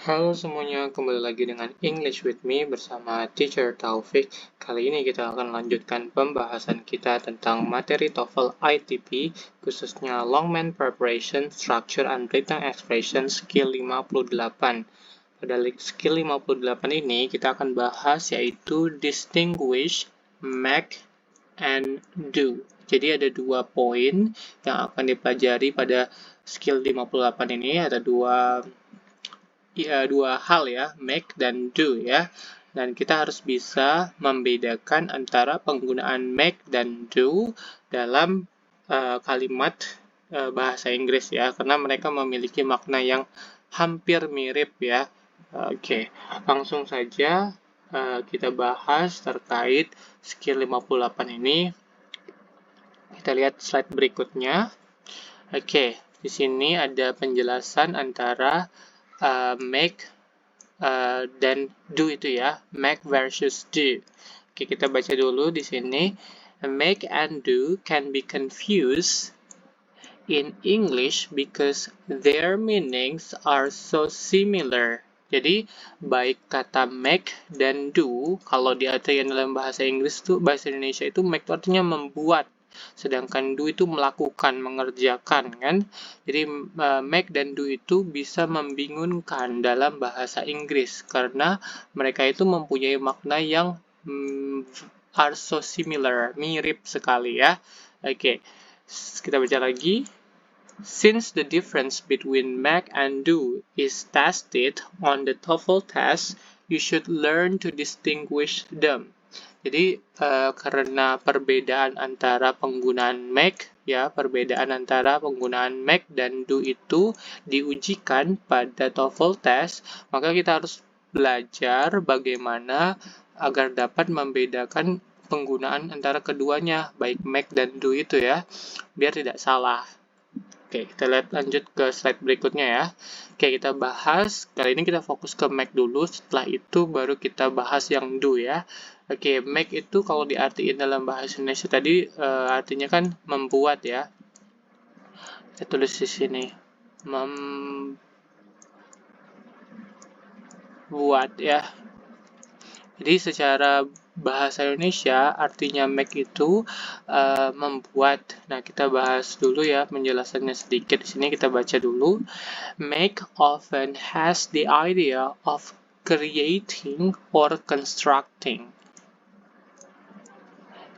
Halo semuanya, kembali lagi dengan English with me bersama Teacher Taufik. Kali ini kita akan lanjutkan pembahasan kita tentang materi TOEFL ITP, khususnya Longman Preparation, Structure and Written Expression Skill 58. Pada skill 58 ini kita akan bahas yaitu Distinguish, Make, and Do. Jadi ada dua poin yang akan dipelajari pada skill 58 ini, ada dua hal ya, make dan do ya. Dan kita harus bisa membedakan antara penggunaan make dan do dalam kalimat bahasa Inggris ya, karena mereka memiliki makna yang hampir mirip ya. Oke, langsung saja kita bahas terkait skill 58 ini. Kita lihat slide berikutnya. Oke, di sini ada penjelasan antara make dan do itu ya, make versus do. Oke, kita baca dulu di sini. Make and do can be confused in English because their meanings are so similar. Jadi, baik kata make dan do, kalau diartikan dalam bahasa Inggris tuh, bahasa Indonesia itu make artinya membuat. Sedangkan do itu melakukan, mengerjakan kan. Jadi make dan do itu bisa membingungkan dalam bahasa Inggris karena mereka itu mempunyai makna yang are so similar, mirip sekali ya. Oke, kita baca lagi. Since the difference between make and do is tested on the TOEFL test, you should learn to distinguish them. Jadi karena perbedaan antara penggunaan make ya, perbedaan antara penggunaan make dan do itu diujikan pada TOEFL test, maka kita harus belajar bagaimana agar dapat membedakan penggunaan antara keduanya, baik make dan do itu ya, biar tidak salah. Oke, kita lihat lanjut ke slide berikutnya ya. Oke, kita bahas, kali ini kita fokus ke make dulu, setelah itu baru kita bahas yang do ya. Oke, make itu kalau diartikan dalam bahasa Indonesia tadi artinya kan membuat ya. Kita tulis di sini. Membuat ya. Jadi secara bahasa Indonesia artinya make itu membuat. Nah, kita bahas dulu ya penjelasannya sedikit. Di sini kita baca dulu. Make often has the idea of creating or constructing.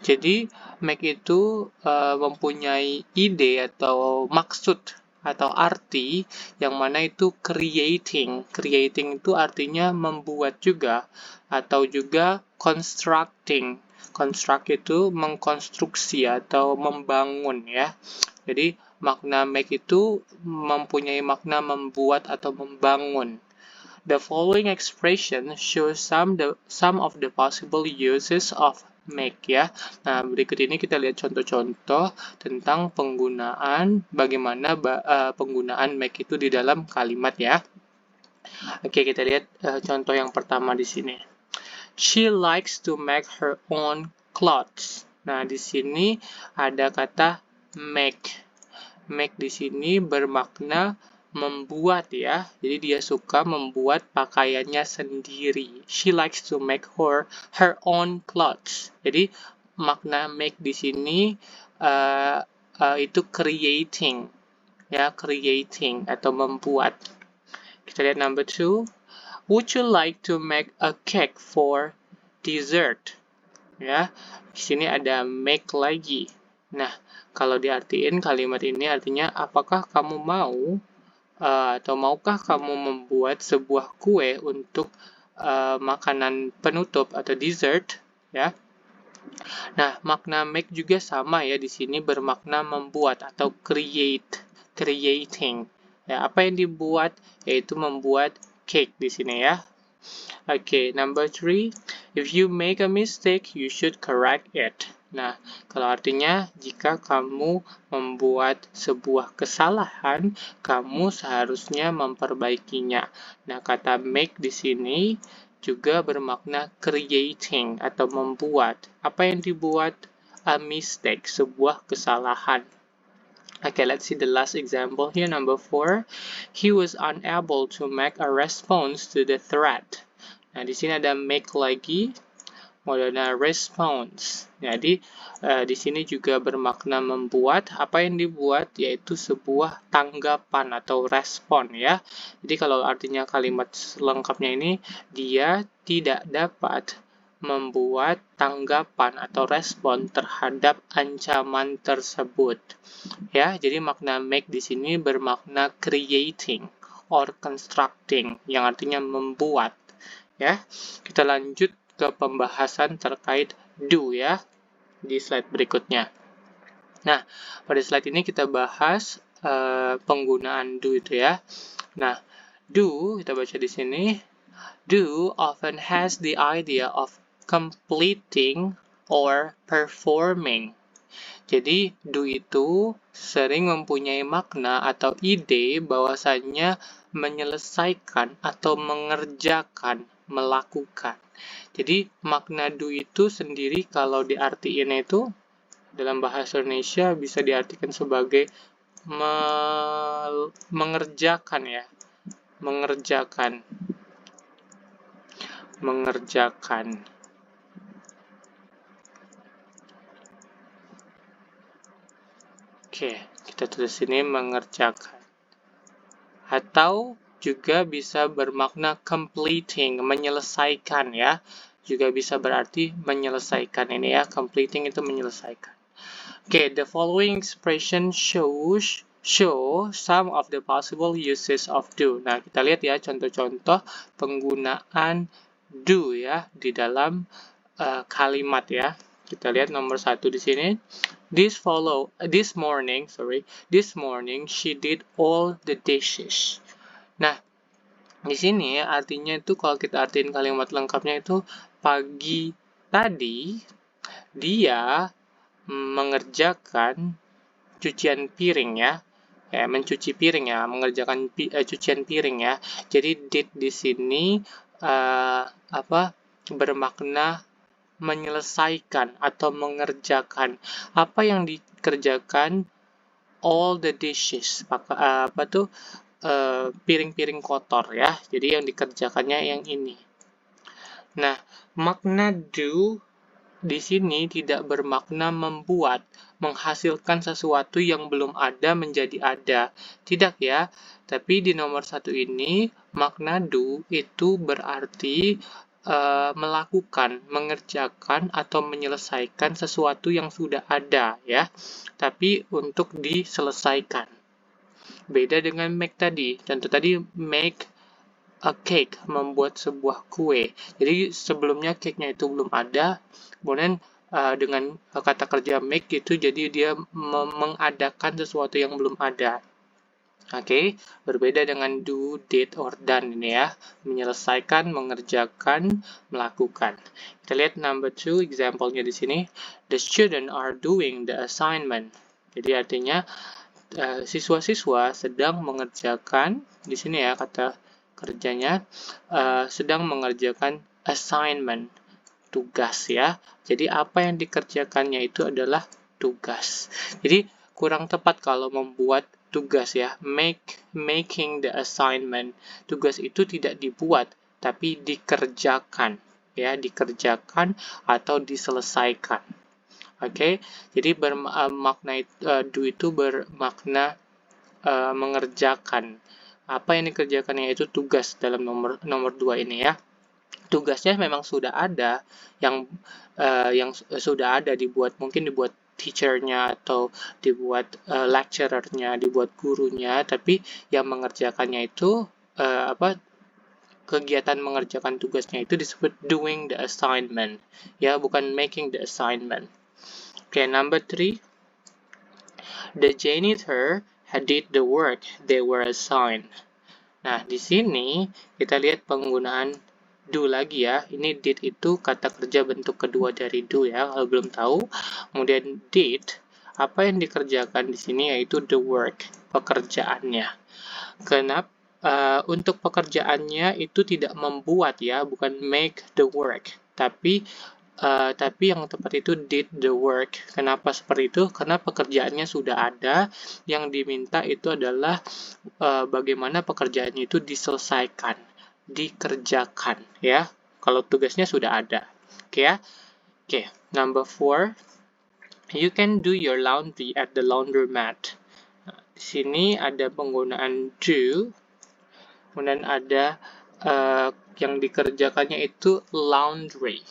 Jadi make itu mempunyai ide atau maksud atau arti yang mana itu creating. Creating itu artinya membuat juga atau juga constructing. Construct itu mengkonstruksi atau membangun ya. Jadi makna make itu mempunyai makna membuat atau membangun. The following expression shows some of the possible uses of make ya. Nah, berikut ini kita lihat contoh-contoh tentang penggunaan bagaimana penggunaan make itu di dalam kalimat ya. Oke, kita lihat contoh yang pertama di sini. She likes to make her own clothes. Nah, di sini ada kata make. Make di sini bermakna membuat ya. Jadi dia suka membuat pakaiannya sendiri. She likes to make her own clothes. Jadi makna make di sini itu creating ya, creating atau membuat. Kita lihat number 2. Would you like to make a cake for dessert? Ya, di sini ada make lagi. Nah, kalau diartiin kalimat ini artinya apakah kamu mau atau maukah kamu membuat sebuah kue untuk makanan penutup atau dessert ya. Nah, makna make juga sama ya, di sini bermakna membuat atau creating. Ya, apa yang dibuat yaitu membuat cake di sini ya. Okay, number 3. If you make a mistake, you should correct it. Nah, kalau artinya jika kamu membuat sebuah kesalahan, kamu seharusnya memperbaikinya. Nah, kata make di sini juga bermakna creating atau membuat. Apa yang dibuat? A mistake, sebuah kesalahan. Okay, let's see the last example here, number 4. He was unable to make a response to the threat. Nah, di sini ada make lagi, kemudian response. Jadi, di sini juga bermakna membuat. Apa yang dibuat? Yaitu sebuah tanggapan atau respon, ya. Jadi, kalau artinya kalimat lengkapnya ini, dia tidak dapat membuat tanggapan atau respon terhadap ancaman tersebut. Ya, jadi makna make di sini bermakna creating or constructing, yang artinya membuat. Ya, kita lanjut ke pembahasan terkait do ya di slide berikutnya. Nah, pada slide ini kita bahas penggunaan do itu ya. Nah, do kita baca di sini. Do often has the idea of completing or performing. Jadi, do itu sering mempunyai makna atau ide bahwasannya menyelesaikan atau mengerjakan, melakukan. Jadi, makna do itu sendiri kalau diartiin itu dalam bahasa Indonesia bisa diartikan sebagai mengerjakan ya. Mengerjakan. Oke, kita tulis sini mengerjakan. Atau juga bisa bermakna completing, menyelesaikan ya. Juga bisa berarti menyelesaikan ini ya, completing itu menyelesaikan. Okay, the following expression show some of the possible uses of do. Nah, kita lihat ya contoh-contoh penggunaan do ya di dalam kalimat ya. Kita lihat nomor 1 di sini. This morning she did all the dishes. Nah, di sini artinya itu kalau kita artiin kalimat lengkapnya itu pagi tadi dia mengerjakan cucian piring ya. Mencuci piring ya, mengerjakan cucian piring ya. Jadi did di sini bermakna menyelesaikan atau mengerjakan. Apa yang dikerjakan? All the dishes. Piring-piring kotor ya. Jadi yang dikerjakannya yang ini. Nah, makna do di sini tidak bermakna membuat, menghasilkan sesuatu yang belum ada menjadi ada. Tidak ya. Tapi di nomor 1 ini, makna do itu berarti melakukan, mengerjakan, atau menyelesaikan sesuatu yang sudah ada ya. Tapi untuk diselesaikan. Beda dengan make tadi. Contoh tadi make a cake, membuat sebuah kue. Jadi sebelumnya cake-nya itu belum ada, kemudian dengan kata kerja make itu jadi dia mengadakan sesuatu yang belum ada. Oke, berbeda dengan do, did, or done ini ya. Menyelesaikan, mengerjakan, melakukan. Kita lihat number 2, example-nya di sini. The students are doing the assignment. Jadi artinya siswa-siswa sedang mengerjakan, di sini ya kata kerjanya, sedang mengerjakan assignment, tugas ya. Jadi apa yang dikerjakannya itu adalah tugas. Jadi kurang tepat kalau membuat tugas ya, making the assignment. Tugas itu tidak dibuat, tapi dikerjakan ya, dikerjakan atau diselesaikan. Oke, jadi makna do itu bermakna mengerjakan. Apa yang dikerjakannya itu tugas dalam nomor 2 ini ya. Tugasnya memang sudah ada, yang sudah ada mungkin dibuat teachernya atau dibuat lecturernya, dibuat gurunya, tapi yang mengerjakannya itu kegiatan mengerjakan tugasnya itu disebut doing the assignment ya, bukan making the assignment. Okay, number 3, the janitor did the work they were assigned. Nah, di sini kita lihat penggunaan do lagi ya. Ini did itu kata kerja bentuk kedua dari do ya, kalau belum tahu. Kemudian did, apa yang dikerjakan di sini yaitu the work, pekerjaannya. Kenapa? Untuk pekerjaannya itu tidak membuat ya, bukan make the work, tapi tapi yang tepat itu did the work. Kenapa seperti itu? Karena pekerjaannya sudah ada, yang diminta itu adalah bagaimana pekerjaannya itu diselesaikan, dikerjakan, ya. Kalau tugasnya sudah ada. Oke ya? Oke, number 4. You can do your laundry at the laundromat. Nah, di sini ada penggunaan do, kemudian ada yang dikerjakannya itu laundry.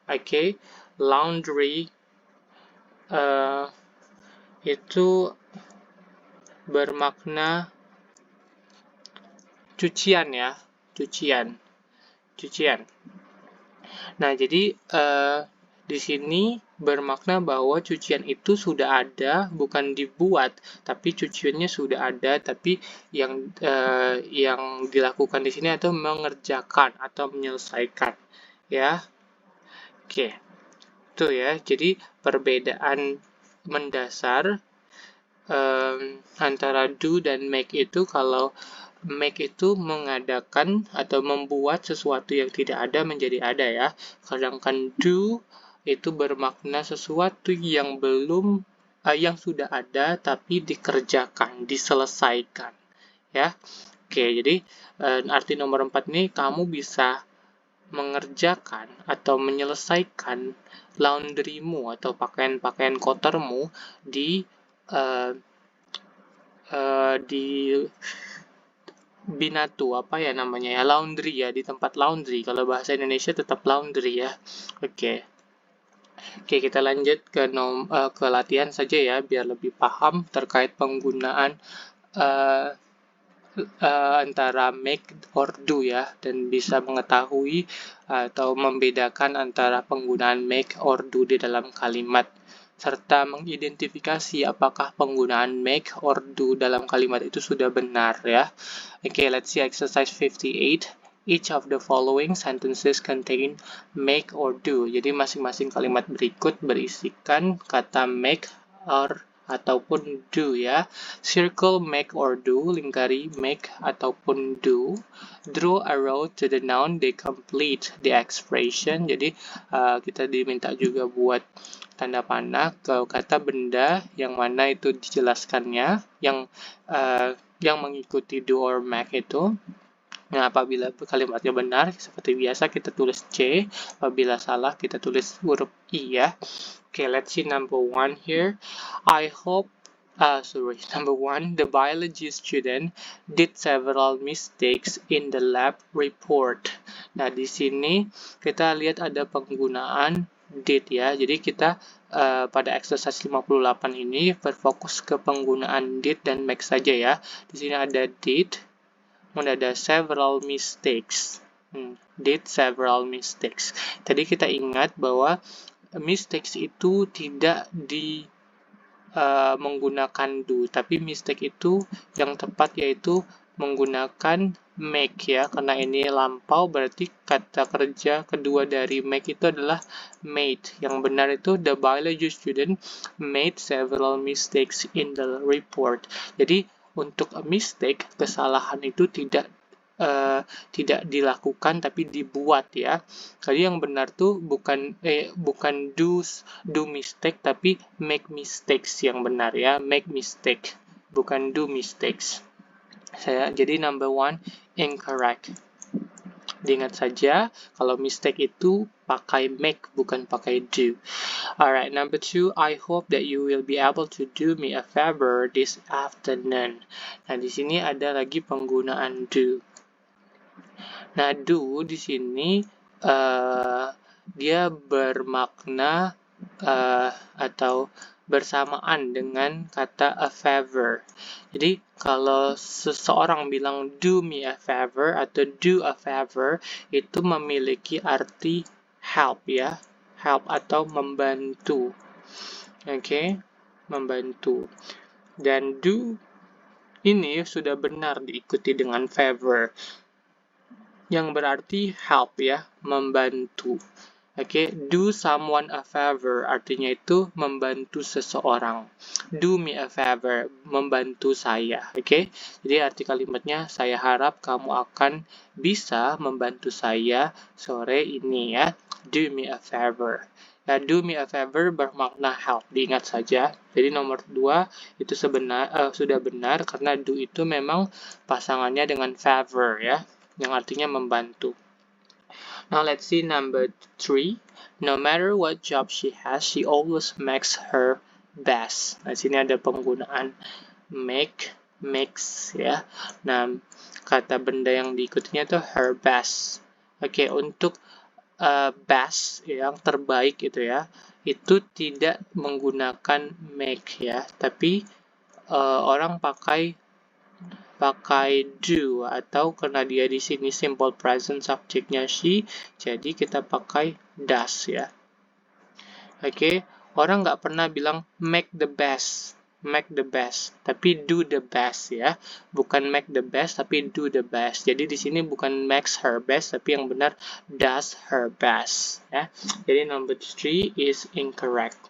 Oke, laundry itu bermakna cucian ya, cucian. Nah, jadi di sini bermakna bahwa cucian itu sudah ada, bukan dibuat, tapi cuciannya sudah ada, tapi yang dilakukan di sini itu mengerjakan atau menyelesaikan, ya. Oke, itu ya. Jadi perbedaan mendasar antara do dan make itu, kalau make itu mengadakan atau membuat sesuatu yang tidak ada menjadi ada ya. Sedangkan do itu bermakna sesuatu yang belum yang sudah ada tapi dikerjakan, diselesaikan ya. Oke, jadi arti nomor 4 ini kamu bisa mengerjakan atau menyelesaikan laundrymu atau pakaian-pakaian kotormu di binatu, apa ya namanya ya, laundry ya, di tempat laundry. Kalau bahasa Indonesia tetap laundry ya. Oke, kita lanjut ke latihan saja ya, biar lebih paham terkait penggunaan antara make or do ya, dan bisa mengetahui atau membedakan antara penggunaan make or do di dalam kalimat, serta mengidentifikasi apakah penggunaan make or do dalam kalimat itu sudah benar ya. Oke, let's see exercise 58. Each of the following sentences contain make or do. Jadi masing-masing kalimat berikut berisikan kata make or ataupun do ya. Circle make or do, lingkari make ataupun do. Draw a row to the noun, they complete the expression. Jadi kita diminta juga buat tanda panah ke kata benda yang mana itu dijelaskannya, yang mengikuti do or make itu. Nah, apabila kalimatnya benar, seperti biasa kita tulis C. Apabila salah, kita tulis huruf I ya. Okay, let's see number 1 here. Number 1, the biology student did several mistakes in the lab report. Nah, di sini kita lihat ada penggunaan did ya. Jadi kita pada exercise 58 ini berfokus ke penggunaan did dan make saja ya. Di sini ada did, kemudian ada several mistakes. Did several mistakes. Tadi kita ingat bahwa mistakes itu tidak menggunakan do, tapi mistake itu yang tepat yaitu menggunakan make ya, karena ini lampau berarti kata kerja kedua dari make itu adalah made. Yang benar itu the biology student made several mistakes in the report. Jadi untuk mistake, kesalahan itu tidak dilakukan tapi dibuat ya. Jadi yang benar tuh bukan do mistake tapi make mistakes yang benar ya, make mistake bukan do mistakes. Jadi number 1 incorrect. Diingat saja kalau mistake itu pakai make bukan pakai do. Alright, number 2, I hope that you will be able to do me a favor this afternoon. Nah, di sini ada lagi penggunaan do. Nah, do di sini dia bermakna atau bersamaan dengan kata a favor. Jadi kalau seseorang bilang do me a favor atau do a favor, itu memiliki arti help ya, help atau membantu. Oke, membantu. Dan do ini sudah benar diikuti dengan favor, yang berarti help ya, membantu. Oke, do someone a favor artinya itu membantu seseorang. Do me a favor, membantu saya. Oke, jadi arti kalimatnya, saya harap kamu akan bisa membantu saya sore ini ya. do me a favor. Ya, do me a favor bermakna help, diingat saja. Jadi nomor 2 itu sudah benar karena do itu memang pasangannya dengan favor ya, yang artinya membantu. Now let's see number 3. No matter what job she has, she always makes her best. Nah, sini ada penggunaan makes ya. Nah, kata benda yang diikutinya itu her best. Oke, untuk best yang terbaik itu ya, itu tidak menggunakan make ya, tapi orang pakai do, atau karena dia di sini simple present subjeknya she, jadi kita pakai does ya. Oke, orang nggak pernah bilang make the best, tapi do the best ya, bukan make the best tapi do the best. Jadi di sini bukan makes her best tapi yang benar does her best ya. Jadi number 3 is incorrect.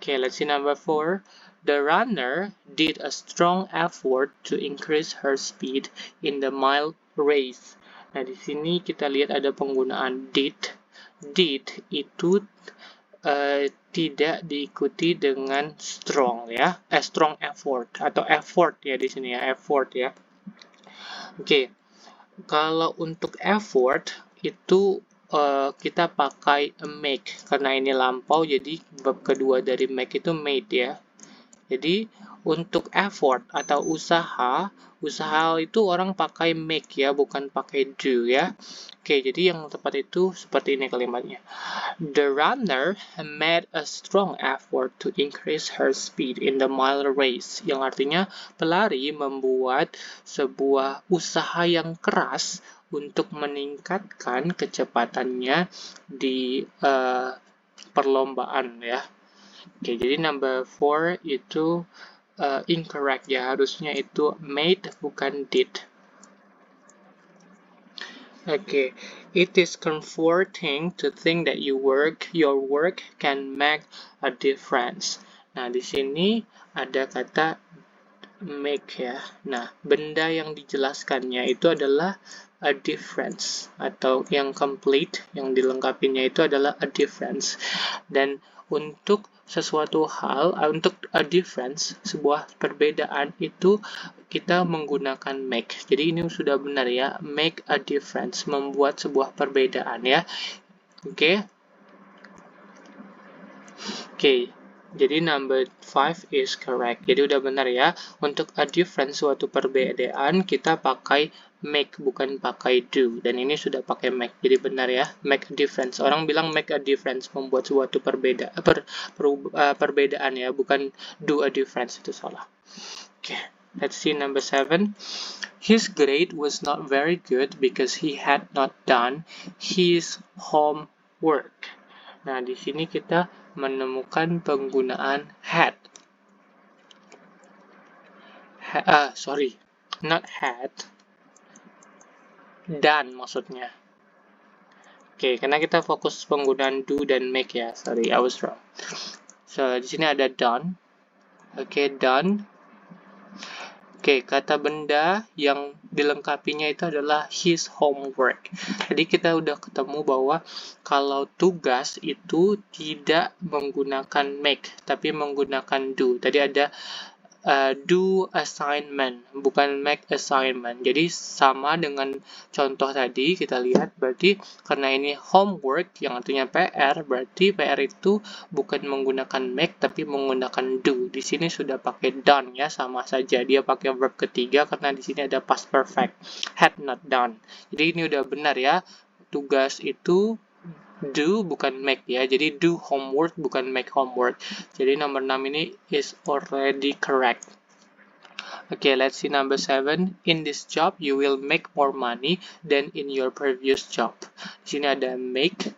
Okay, let's see number 4. The runner did a strong effort to increase her speed in the mile race. Nah, di sini kita lihat ada penggunaan did. Did itu tidak diikuti dengan strong ya, strong effort atau effort ya di sini ya, effort ya. Oke, kalau untuk effort itu kita pakai make karena ini lampau, jadi bab kedua dari make itu made ya. Jadi untuk effort atau usaha itu orang pakai make ya, bukan pakai do ya. Oke, jadi yang tepat itu seperti ini kalimatnya. The runner made a strong effort to increase her speed in the mile race. Yang artinya pelari membuat sebuah usaha yang keras untuk meningkatkan kecepatannya di perlombaan ya. Oke, jadi number 4 itu incorrect ya, harusnya itu made bukan did. Oke, it is comforting to think that your work can make a difference. Nah, di sini ada kata make ya. Nah, benda yang dijelaskannya itu adalah a difference, atau yang complete, yang dilengkapinya itu adalah a difference. Dan untuk sesuatu hal, untuk a difference, sebuah perbedaan itu kita menggunakan make. Jadi ini sudah benar ya, make a difference, membuat sebuah perbedaan ya. Oke. Oke. Jadi number 5 is correct. Jadi udah benar ya. Untuk a difference, suatu perbedaan, kita pakai make, bukan pakai do. Dan ini sudah pakai make. Jadi benar ya. Make a difference. Orang bilang make a difference, membuat suatu perbedaan ya. Bukan do a difference. Itu salah. Oke. Let's see number 7. His grade was not very good because he had not done his homework. Nah, di sini kita menemukan penggunaan had. Sorry, not had. Done maksudnya. Oke, karena kita fokus penggunaan do dan make ya. Sorry, I was wrong. So, di sini ada done. Oke, done. Oke, kata benda yang dilengkapinya itu adalah his homework. Jadi kita udah ketemu bahwa kalau tugas itu tidak menggunakan make, tapi menggunakan do. Tadi ada do assignment, bukan make assignment. Jadi sama dengan contoh tadi kita lihat, berarti karena ini homework yang artinya PR, berarti PR itu bukan menggunakan make tapi menggunakan do. Di sini sudah pakai done ya, sama saja dia pakai verb ketiga karena di sini ada past perfect, had not done. Jadi ini udah benar ya, tugas itu do bukan make ya, jadi do homework bukan make homework. Jadi nomor 6 ini is already correct. Okay, let's see number 7. In this job you will make more money than in your previous job. Di sini ada make.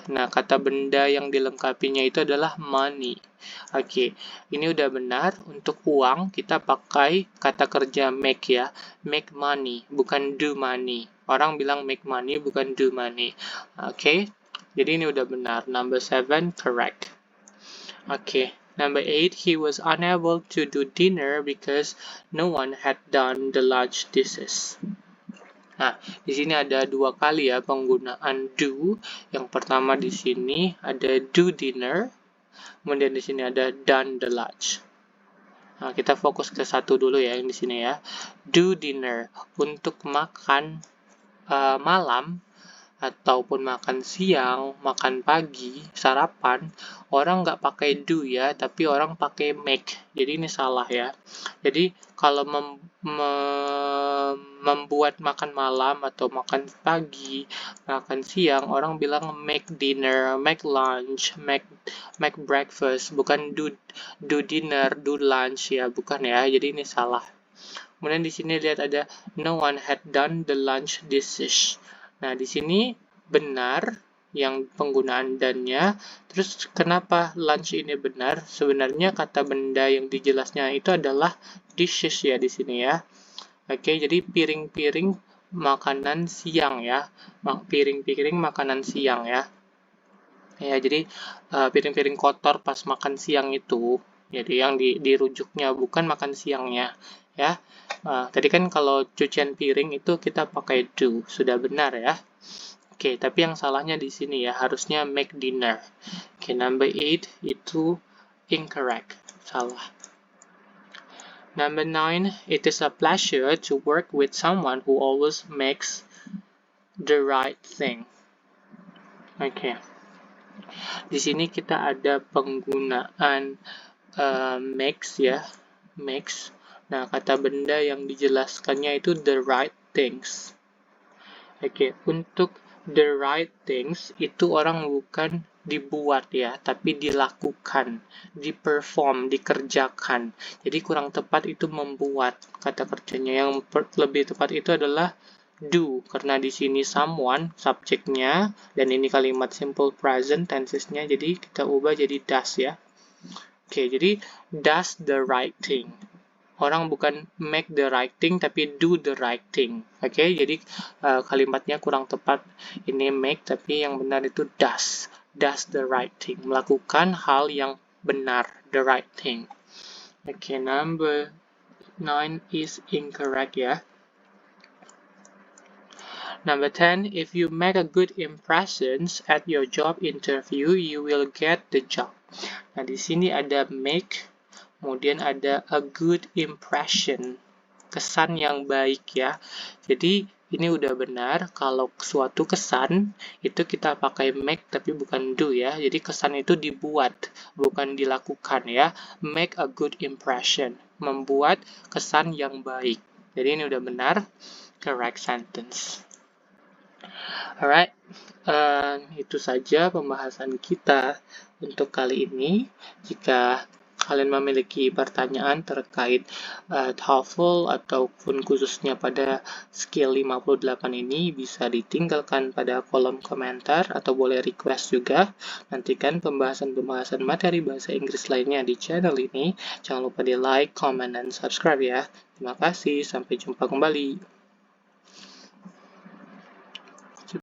Nah, kata benda yang dilengkapinya itu adalah money. Oke, ini udah benar. Untuk uang kita pakai kata kerja make ya, make money bukan do money. Orang bilang make money bukan do money. Oke, jadi ini udah benar. Number 7 correct. Oke, number 8, he was unable to do dinner because no one had done the lunch dishes. Nah, di sini ada 2 kali ya penggunaan do. Yang pertama di sini ada do dinner, kemudian di sini ada done the lunch. Nah, kita fokus ke satu dulu ya yang di sini ya. Do dinner, untuk makan malam ataupun makan siang, makan pagi, sarapan, orang nggak pakai do ya, tapi orang pakai make. Jadi ini salah ya. Jadi kalau membuat makan malam atau makan pagi, makan siang, orang bilang make dinner, make lunch, make breakfast, bukan do dinner, do lunch ya, bukan ya. Jadi ini salah. Kemudian di sini lihat ada no one had done the lunch dishes. Nah, di sini benar yang penggunaan dan-nya. Terus kenapa lunch ini benar? Sebenarnya kata benda yang dijelasnya itu adalah dishes ya di sini ya. Oke, jadi piring-piring makanan siang ya. Piring-piring makanan siang ya. Ya, jadi piring-piring kotor pas makan siang itu. Jadi yang dirujuknya bukan makan siangnya ya. Tadi kan kalau cucian piring itu kita pakai do, sudah benar ya. Oke, tapi yang salahnya di sini ya, harusnya make dinner. Oke, number 8 itu incorrect, salah. Number 9, it is a pleasure to work with someone who always makes the right thing. Oke. Di sini kita ada penggunaan makes ya, makes. Nah, kata benda yang dijelaskannya itu the right things. Oke, untuk the right things itu orang bukan dibuat ya, tapi dilakukan, diperform, dikerjakan. Jadi kurang tepat itu membuat kata kerjanya. Yang lebih tepat itu adalah do, karena di sini someone subjeknya dan ini kalimat simple present tensesnya, jadi kita ubah jadi does ya. Oke, jadi does the right thing. Orang bukan make the right thing, tapi do the right thing. Oke, jadi kalimatnya kurang tepat. Ini make, tapi yang benar itu does. Does the right thing. Melakukan hal yang benar, the right thing. Oke, number 9 is incorrect ya. Number 10, if you make a good impressions at your job interview, you will get the job. Nah, di sini ada make, kemudian ada a good impression, kesan yang baik ya. Jadi ini udah benar, kalau suatu kesan itu kita pakai make tapi bukan do ya. Jadi kesan itu dibuat, bukan dilakukan ya. Make a good impression, membuat kesan yang baik. Jadi ini udah benar, correct sentence. Alright, itu saja pembahasan kita untuk kali ini. Jika kalian memiliki pertanyaan terkait TOEFL ataupun khususnya pada skill 58 ini, bisa ditinggalkan pada kolom komentar atau boleh request juga. Nantikan pembahasan-pembahasan materi bahasa Inggris lainnya di channel ini. Jangan lupa di like, comment, dan subscribe ya. Terima kasih, sampai jumpa kembali.